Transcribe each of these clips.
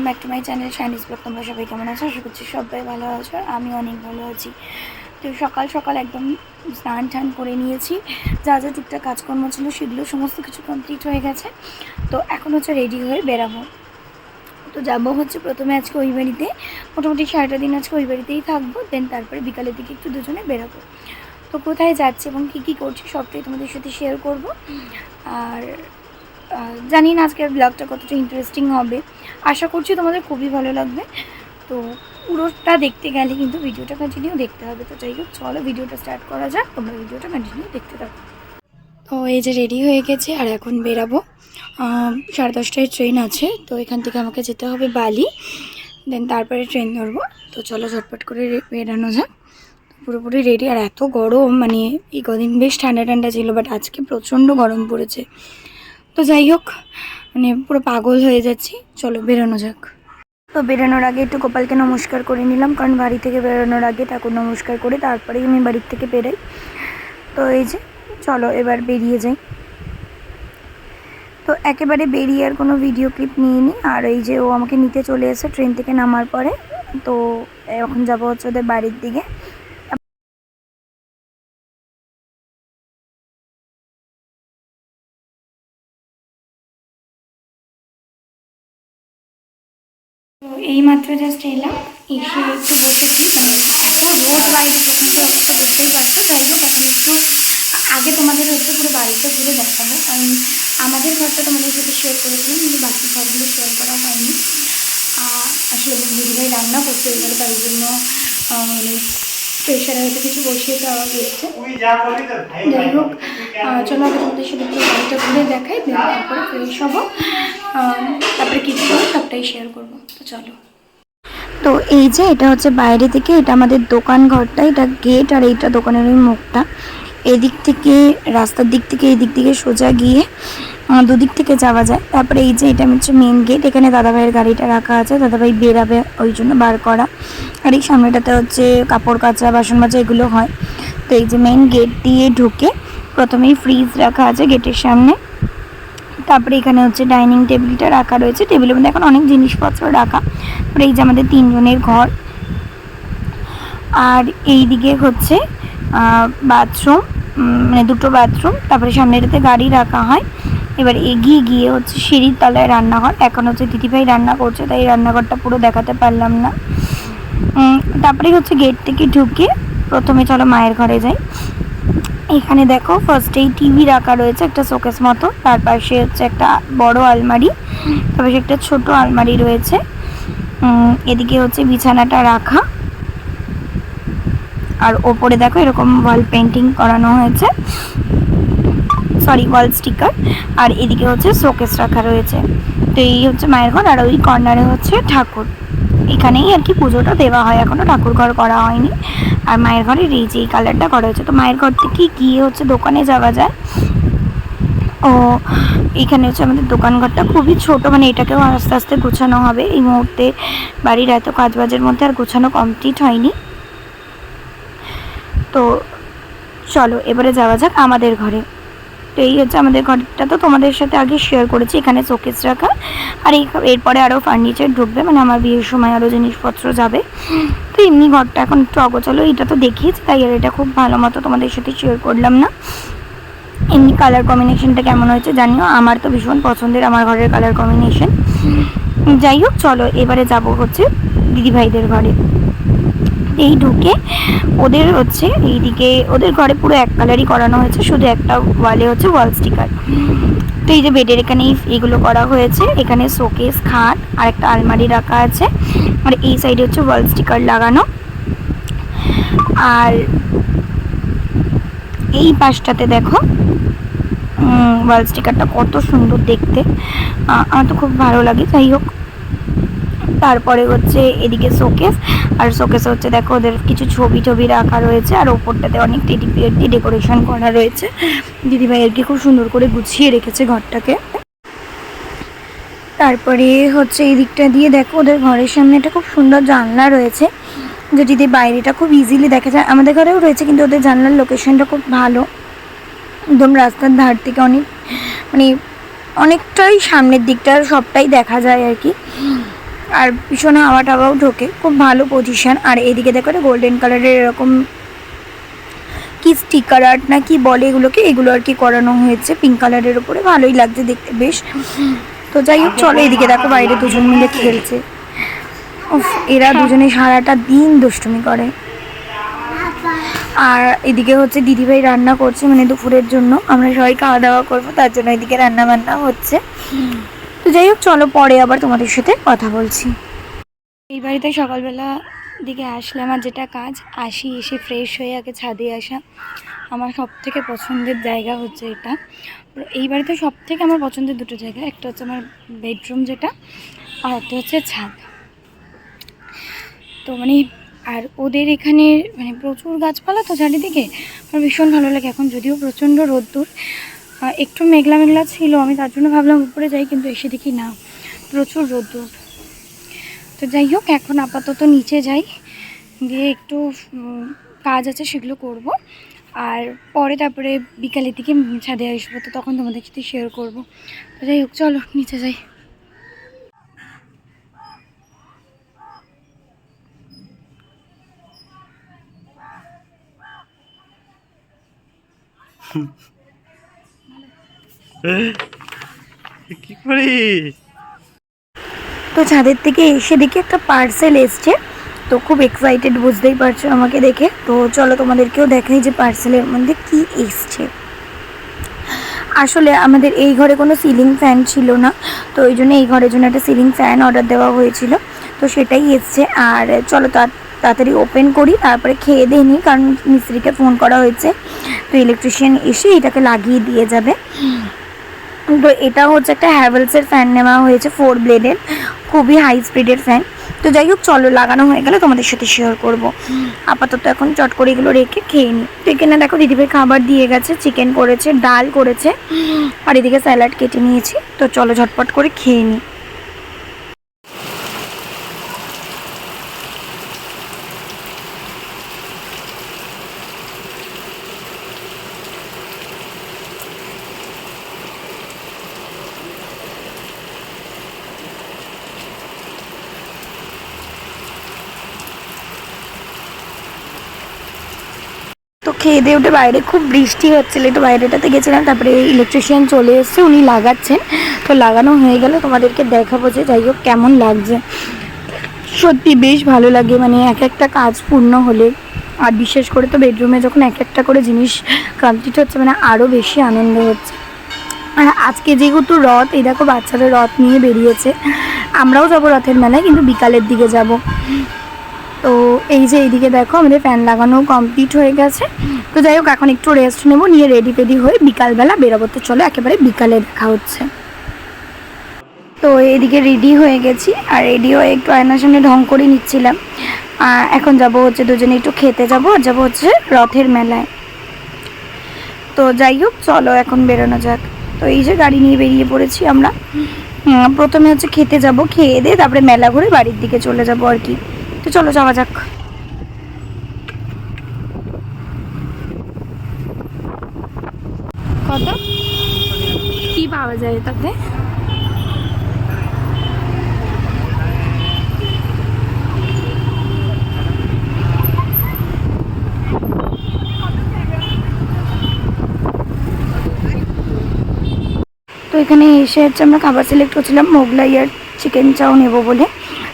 Back to my channel শাইনিজ blog. তোমরা সবাই কেমন আছো? আশা করছি সবাই ভালো আছো, আর আমি অনেক ভালো আছি। তো সকাল সকাল একদম স্নান টান করে নিয়েছি, যা যা টুকটাক কাজকর্ম ছিল সেগুলো সমস্ত কিছু কমপ্লিট হয়ে গেছে। তো এখন হচ্ছে রেডি হয়ে বেরাবো। তো যাবো হচ্ছে প্রথমে আজকে ওই বাড়িতে, মোটামুটি সারাটা দিন আজকে ওই বাড়িতেই থাকবো, দেন তারপরে বিকালের দিকে একটু দুজনে বেরাবো। তো কোথায় যাচ্ছি এবং কী কী করছি সবটাই তোমাদের সাথে শেয়ার করব। আর জানি না আজকের ব্লগটা কতটা ইন্টারেস্টিং হবে, আশা করছি তোমাদের খুবই ভালো লাগবে। তো পুরোটা দেখতে গেলে কিন্তু ভিডিওটা কন্টিনিউ দেখতে হবে। তো যাই হোক, চলো ভিডিওটা স্টার্ট করা যাক, তোমরা ভিডিওটা কন্টিনিউ দেখতে থাকো। তো এই যে রেডি হয়ে গেছে আর এখন বেরাবো। 10:30টায় ট্রেন আছে, তো এখান থেকে আমাকে যেতে হবে বালি, দেন তারপরে ট্রেন ধরবো। তো চলো ঝটপট করে বেরানো যাক। পুরোপুরি রেডি। আর এত গরম, মানে এই কদিন বেশ ঠান্ডা ঠান্ডা ছিল, বাট আজকে প্রচণ্ড গরম পড়েছে। তো যাই হোক, মানে পুরো পাগল হয়ে যাচ্ছি। চলো বেরোনো যাক। তো বেরোনোর আগে একটু গোপালকে নমস্কার করে নিলাম, কারণ বাড়ি থেকে বেরোনোর আগে ঠাকুর নমস্কার করে তারপরেই আমি বাড়ির থেকে বেরোই। তো এই যে চলো এবার বেরিয়ে যাই। তো একেবারে বেরিয়ে আর কোনো ভিডিও ক্লিপ নিয়ে নিই। আর এই যে ও আমাকে নিতে চলে এসে ট্রেন থেকে নামার পরে। তো এখন যাবো হচ্ছে ওদের বাড়ির দিকে। তো এইমাত্র জাস্ট এলাম, এসে একটু বসেছি, মানে এত রোদ বাইরে যখন তো অবস্থা বুঝতেই পারছো। যাই হোক, এখন একটু আগে তোমাদের হচ্ছে পুরো বাড়িতে ঘুরে দেখাবো, কারণ আমাদের ঘরটা তোমাদের সাথে শেয়ার করেছিলাম, কিন্তু বাকি ঘরগুলো শেয়ার করা হয়নি। আসলে দিদিভাই রান্না করতে এবারে, তাই জন্য মানে প্রেশারে হয়তো কিছু বসিয়ে দেওয়া হয়েছে। যাই হোক, চলো আগে তোমাদের সাথে পুরো বাড়িটা ঘুরে দেখাই, তারপরে ফ্রেশ হবো, তারপরে কিছু করে সবটাই শেয়ার করবো। তো চলো। তো এই যে এটা হচ্ছে বাইরে থেকে, এটা আমাদের দোকান ঘরটা, এটা গেট, আর এইটা দোকানের ওই মুখটা। এদিক থেকে রাস্তার দিক থেকে এই দিক থেকে সোজা গিয়ে দুদিক থেকে যাওয়া যায়। তারপরে এই যে এটা হচ্ছে মেন গেট, এখানে দাদাভাইয়ের গাড়িটা রাখা আছে, দাদাভাই বেরাবে ওই জন্য বার করা। আর এই সামনেটাতে হচ্ছে কাপড় কাচা, বাসন মাজা এগুলো হয়। তো এই যে মেন গেট দিয়ে ঢুকে প্রথমেই ফ্রিজ রাখা আছে গেটের সামনে। তারপরে এখানে হচ্ছে ডাইনিং টেবিলটা রাখা রয়েছে, টেবিলের মধ্যে এখন অনেক জিনিসপত্র রাখা। তারপরে এই যে আমাদের তিনজনের ঘর। আর এই দিকে হচ্ছে বাথরুম, মানে দুটো বাথরুম। তারপরে সামনেটাতে গাড়ি রাখা হয়। এবার এগিয়ে গিয়ে হচ্ছে সিঁড়ির তলায় রান্নাঘর। এখন হচ্ছে দিদিভাই রান্না করছে, তাই রান্নাঘরটা পুরো দেখাতে পারলাম না। তারপরে হচ্ছে গেট থেকে ঢুকে প্রথমে চলো মায়ের ঘরে যাই। এখানে দেখো ফার্স্টেই টিভি রাখা রয়েছে, একটা শোকেস মতো। তার পাশে হচ্ছে একটা বড় আলমারি, তারপরে একটা ছোট আলমারি রয়েছে। এদিকে হচ্ছে বিছানাটা রাখা, আর ওপরে দেখো এরকম ওয়াল পেন্টিং করানো হয়েছে, সরি ওয়াল স্টিকার। আর এদিকে হচ্ছে শোকেস রাখা রয়েছে। তো এই হচ্ছে মায়ের ঘর, আর ওই কর্নারে হচ্ছে ঠাকুর। এখানেই আর কি পুজোটা দেওয়া হয়, এখনও ঠাকুর ঘর করা হয়নি। আর মায়ের ঘরের এই যে কালারটা করা হয়েছে। তো মায়ের ঘর থেকে গিয়ে হচ্ছে দোকানে যাওয়া যায়। ও এখানে হচ্ছে আমাদের দোকান ঘরটা খুবই ছোট, মানে এটাকেও আস্তে আস্তে গোছানো হবে। এই মুহূর্তে বাড়ির এত কাজবাজের মধ্যে আর গোছানো কমপ্লিট হয়নি। তো চলো এবারে যাওয়া যাক আমাদের ঘরে। তো এই হচ্ছে আমাদের ঘরটা, তো তোমাদের সাথে আগে শেয়ার করেছি। এখানে শোকেস রাখা, আর এরপরে আরও ফার্নিচার ঢুকবে, মানে আমার বিয়ের সময় আরও জিনিসপত্র যাবে। তো এমনি ঘরটা এখন একটু অগোছালো, এটা তো দেখিয়েছি, তাই আর এটা খুব ভালো মতো তোমাদের সাথে শেয়ার করলাম না। এমনি কালার কম্বিনেশনটা কেমন হয়েছে জানিও, আমার তো ভীষণ পছন্দের আমার ঘরের কালার কম্বিনেশন। যাই হোক, চলো এবারে যাব হচ্ছে দিদিভাইদের ঘরে। এই ঢুকে ওদের হচ্ছে এইদিকে ওদের ঘরে পুরো এক কালারই করানো হয়েছে, শুধু একটা ওয়ালে হচ্ছে ওয়াল স্টিকার। তো এই যে বেডের এখানে এগুলো করা হয়েছে, এখানে শোকেস, খাট আর একটা আলমারি রাখা আছে। আর এই সাইডে হচ্ছে ওয়াল স্টিকার লাগানো। আর এই পাশটাতে দেখো ওয়াল স্টিকারটা কত সুন্দর দেখতে, আমার তো খুব ভালো লাগে। যাই হোক, তারপরে হচ্ছে এদিকে শোকেস, আর শোকেসে হচ্ছে দেখো ওদের কিছু ছবি টবি রাখা রয়েছে, আর ওপরটাতে অনেক টেডি বিয়ার দিয়ে ডেকোরেশন করা রয়েছে। দিদিভাই আর কি খুব সুন্দর করে গুছিয়ে রেখেছে ঘরটাকে। তারপরে হচ্ছে এই দিকটা দিয়ে দেখো ওদের ঘরের সামনে একটা খুব সুন্দর জানলা রয়েছে, যেটি দিয়ে বাইরেটা খুব ইজিলি দেখা যায়। আমাদের ঘরেও রয়েছে, কিন্তু ওদের জানলার লোকেশনটা খুব ভালো, একদম রাস্তার ধার থেকে অনেক, মানে অনেকটাই সামনের দিকটা সবটাই দেখা যায় আর কি। আর পিছনে হাওয়া টাওয়াও ঢোকে, খুব ভালো পজিশন। আর এইদিকে দেখো একটা গোল্ডেন কালারের এরকম কি স্টিকার আর্ট না কি বলে এগুলোকে, এগুলো আর কি করানো হয়েছে পিঙ্ক কালারের উপরে, ভালোই লাগছে দেখতে বেশ। তো যাই হোক চলো, এদিকে দেখো বাইরে দুজন মিলে খেলছে। এরা দুজনে সারাটা দিন দুষ্টুমি করে। আর এদিকে হচ্ছে দিদিভাই রান্না করছে, মানে দুপুরের জন্য আমরা সবাই খাওয়া দাওয়া করবো, তার জন্য এদিকে রান্না বান্না হচ্ছে। তো যাই হোক চলো, পরে আবার তোমাদের সাথে কথা বলছি। এই বাড়িতে সকালবেলা দিকে আসলে আমার যেটা কাজ, এসে ফ্রেশ হয়ে আগে ছাদে আসা। আমার সব থেকে পছন্দের জায়গা হচ্ছে এটা। এই বাড়িতে সব থেকে আমার পছন্দের দুটো জায়গা, একটা হচ্ছে আমার বেডরুম যেটা, আর একটা হচ্ছে ছাদ। তো মানে আর ওদের এখানে মানে প্রচুর গাছপালা তো চারিদিকে, আমার ভীষণ ভালো লাগে। এখন যদিও প্রচণ্ড রোদ্দুর, একটু মেঘলা মেঘলা ছিল, আমি তার জন্য ভাবলাম উপরে যাই, কিন্তু এসে দেখি না, প্রচুর রোদ্দুর। তো যাই হোক এখন আপাতত নিচে যাই, গিয়ে একটু কাজ আছে সেগুলো করব, আর পরে তারপরে বিকালের দিকে ছাদে আসবো, তো তখন তোমাদের সাথে শেয়ার করবো। তো যাই হোক চলো নিচে যাই। তো ছাদের থেকে এসে দেখি একটা পার্সেল এসছে, তো খুব এক্সাইটেড, বুঝতেই পারছো আমাকে দেখে। তো চলো তোমাদেরকেও দেখাই যে পার্সেলের মধ্যে কি এসছে। আসলে আমাদের এই ঘরে কোনো সিলিং ফ্যান ছিল না, তো ওই জন্য এই ঘরের জন্য একটা সিলিং ফ্যান অর্ডার দেওয়া হয়েছিল, তো সেটাই এসছে। আর চলো তাড়াতাড়ি ওপেন করি, তারপরে খেয়ে দিয়ে নিই, কারণ মিস্ত্রিকে ফোন করা হয়েছে, তো ইলেকট্রিশিয়ান এসে এটাকে লাগিয়ে দিয়ে যাবে। তো এটা হচ্ছে একটা হ্যাভেলসের ফ্যান নেওয়া হয়েছে, 4 ব্লেডের, খুবই হাই স্পিডের ফ্যান। তো যাই হোক চলো, লাগানো হয়ে গেলে তোমাদের সাথে শেয়ার করবো। আপাতত এখন চট করে এগুলো রেখে খেয়ে নিই। তো এখানে দেখো দিদিভাই খাবার দিয়ে গেছে, চিকেন করেছে, ডাল করেছে, আর এদিকে স্যালাড কেটে নিয়েছি। তো চলো ঝটপট করে খেয়ে নিই। তো খেয়ে দিয়ে উঠে বাইরে খুব বৃষ্টি হচ্ছিলো, একটু বাইরেটাতে গেছিলাম, তারপরে ইলেকট্রিশিয়ান চলে এসছে, উনি লাগাচ্ছেন। তো লাগানো হয়ে গেলে তোমাদেরকে দেখাবো যে যাই হোক কেমন লাগছে। সত্যি বেশ ভালো লাগে, মানে এক একটা কাজ পূর্ণ হলে, আর বিশেষ করে তো বেডরুমে যখন এক একটা করে জিনিস কমপ্লিট হচ্ছে, মানে আরও বেশি আনন্দ হচ্ছে। আর আজকে যেহেতু রথ, এই দেখো বাচ্চাদের রথ নিয়ে বেরিয়েছে, আমরাও যাবো রথের মেলায়, কিন্তু বিকালের দিকে যাব। তো এই যে এইদিকে দেখো আমাদের ফ্যান লাগানো কমপ্লিট হয়ে গেছে। তো যাই হোক এখন একটু রেস্ট নেবো, নিয়ে রেডি ফেডি হয়ে বিকালবেলা বেরোবো। তো চলো একেবারে বিকালে দেখা হচ্ছে। তো এদিকে রেডি হয়ে গেছি, আর রেডি হয়ে একটু আয়নার সামনে ঢং করে নিচ্ছিলাম। এখন যাব হচ্ছে দুজনে একটু খেতে যাবো, আর যাবো হচ্ছে রথের মেলায়। তো যাই হোক চলো এখন বেরোনো যাক। তো এই যে গাড়ি নিয়ে বেরিয়ে পড়েছি আমরা। প্রথমে হচ্ছে খেতে যাব, খেয়ে দিয়ে তারপরে মেলা ঘুরে বাড়ির দিকে চলে যাব আর কি। তো চলো যাওয়া যাক। কত কি পাওয়া যায় তাতে? তো এখানে এসে হচ্ছে আমরা খাবার সিলেক্ট করছিলাম, মোগলাই আর চিকেন চাও নেবো বলে।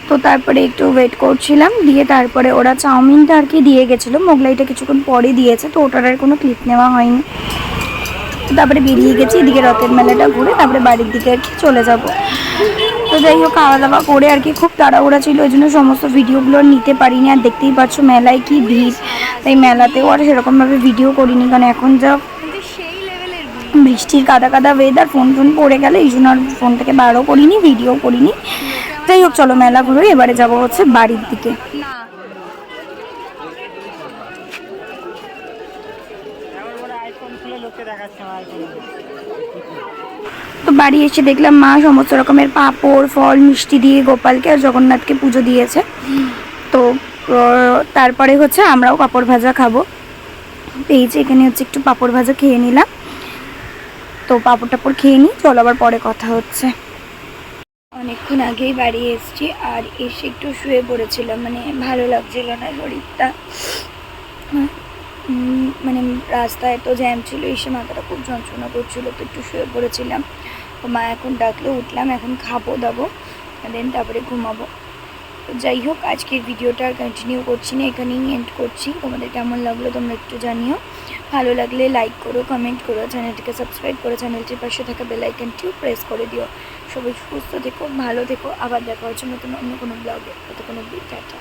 তো তারপরে একটু ওয়েট করছিলাম, দিয়ে তারপরে ওরা চাউমিনটা আর কি দিয়ে গেছিলো, মোগলাইটা কিছুক্ষণ পরে দিয়েছে, তো ওটার আর কোনো ক্লিপ নেওয়া হয়নি। তো তারপরে বেরিয়ে গেছি, এদিকে রথের মেলাটা ঘুরে তারপরে বাড়ির দিকে আর কি চলে যাব। তো যাই হোক খাওয়া দাওয়া করে আর কি খুব তাড়াহুড়া ছিল, ওই জন্য সমস্ত ভিডিওগুলো নিতে পারিনি। আর দেখতেই পাচ্ছ মেলায় কি ভিড়, তাই মেলাতেও আর সেরকমভাবে ভিডিও করিনি, কারণ এখন যা বৃষ্টির কাদা কাদা ওয়েদার, ফোন পড়ে গেলে, এই জন্য আর ফোন থেকে বারও করিনি, ভিডিও করিনি। যাই হোক চলো মেলা ঘুরে এবারে যাব হচ্ছে বাড়ির দিকে। তো বাড়ি এসে দেখলাম মা সমস্ত রকমের পাঁপড়, ফল, মিষ্টি দিয়ে গোপালকে আর জগন্নাথকে পুজো দিয়েছে। তো তারপরে হচ্ছে আমরাও পাঁপড় ভাজা খাবো। এই যে এখানে হচ্ছে একটু পাঁপড় ভাজা খেয়ে নিলাম। তো পাঁপড় টাপড় খেয়ে নিই, চলো আবার পরে কথা হচ্ছে। অনেকক্ষণ আগেই বাড়ি এসেছি, আর এসে একটু শুয়ে পড়েছিলাম, মানে ভালো লাগছিল না শরীরটা। মানে রাস্তায় তো জ্যাম ছিল, এসে মাথাটা খুব যন্ত্রণা করছিল, তো একটু শুয়ে পড়েছিলাম। তো মা এখন ডাকলো, উঠলাম, এখন খাবো দাবো, দেন তারপরে ঘুমাবো। তো যাই হোক, আজকের ভিডিওটা আর কন্টিনিউ করছি না, এখানেই এন্ড করছি। তোমাদের কেমন লাগলো তোমরা একটু জানিও। ভালো লাগলে লাইক করো, কমেন্ট করো, চ্যানেলটিকে সাবস্ক্রাইব করো, চ্যানেলটির পাশে থাকা বেল আইকনটিও প্রেস করে দিও। সবাই সুস্থ থেকো, ভালো থেকো, আবার দেখা হচ্ছে নতুন অন্য কোনো ব্লগে। ততক্ষণ অবধি টাটা।